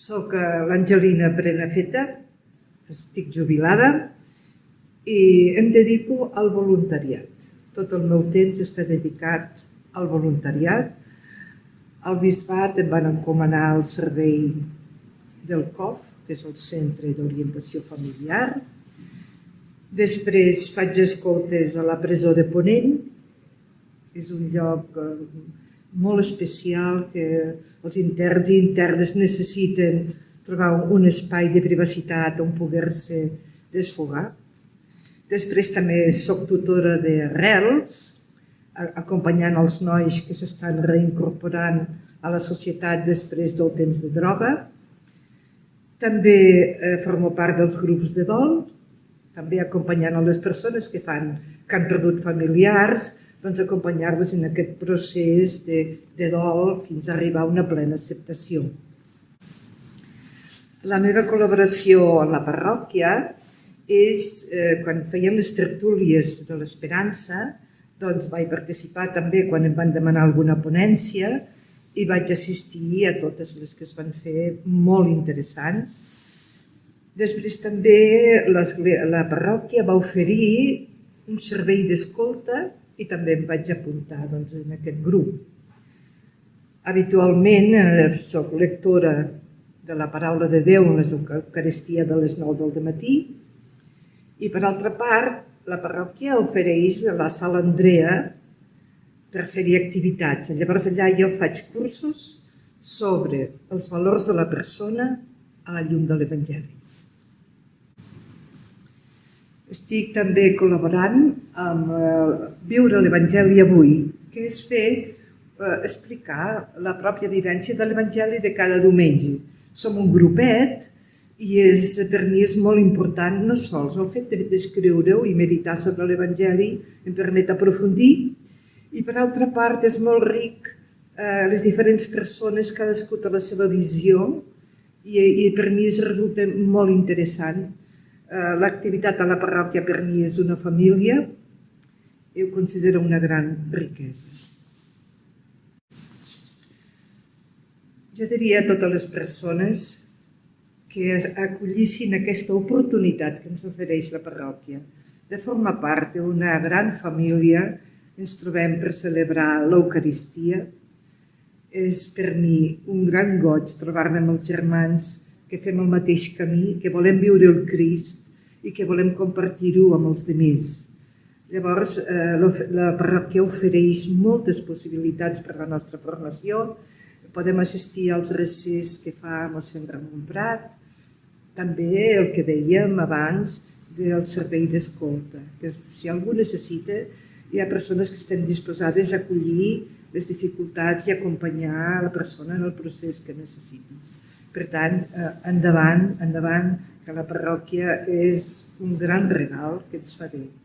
Soc l'Angelina Prenafeta, estic jubilada i em dedico al voluntariat. Tot el meu temps està dedicat al voluntariat. Al Bisbat em van encomanar el servei del COF, que és el Centre d'Orientació Familiar. Després faig escoltes a la presó de Ponent. És un lloc molt especial que els interns i internes necessiten trobar un espai de privacitat on poder-se desfogar. Després també soc tutora de RELS, acompanyant els nois que s'estan reincorporant a la societat després del temps de droga. També formo part dels grups de dol, també acompanyant a les persones que han perdut familiars, doncs acompanyar-los en aquest procés de dol fins a arribar a una plena acceptació. La meva col·laboració a la parròquia és quan fèiem les tertúlies de l'Esperança, doncs vaig participar també quan em van demanar alguna ponència i vaig assistir a totes les que es van fer molt interessants. Després també la parròquia va oferir un servei d'escolta i també em vaig apuntar en aquest grup. Habitualment soc lectora de la paraula de Déu en l'Eucaristia de les 9 del matí i, per altra part, la parròquia ofereix la Sala Andrea per fer-hi activitats. Llavors allà jo faig cursos sobre els valors de la persona a la llum de l'Evangeli. Estic també col·laborant amb Viure l'Evangeli avui, que és explicar la pròpia vivència de l'Evangeli de cada diumenge. Som un grupet i per mi és molt important no sols el fet d'escriure-ho i meditar sobre l'Evangeli em permet aprofundir i, per altra part, és molt ric les diferents persones, cadascú té la seva visió i per mi resulta molt interessant. L'activitat a la parròquia per mi és una família i ho considero una gran riquesa. Jo diria a totes les persones que acollissin aquesta oportunitat que ens ofereix la parròquia de formar part d'una gran família. Ens trobem per celebrar l'Eucaristia. És per mi un gran goig trobar-me amb els germans que fem el mateix camí, que volem viure el Crist i que volem compartir-ho amb els altres. Llavors, la parròquia ofereix moltes possibilitats per a la nostra formació. Podem assistir als recés que fa mossèn Ramon Prat, també el que dèiem abans del servei d'escolta, que si algú necessita, hi ha persones que estan disposades a acollir les dificultats i acompanyar la persona en el procés que necessiti. Per tant, endavant, que la parròquia és un gran regal que ens fa Déu.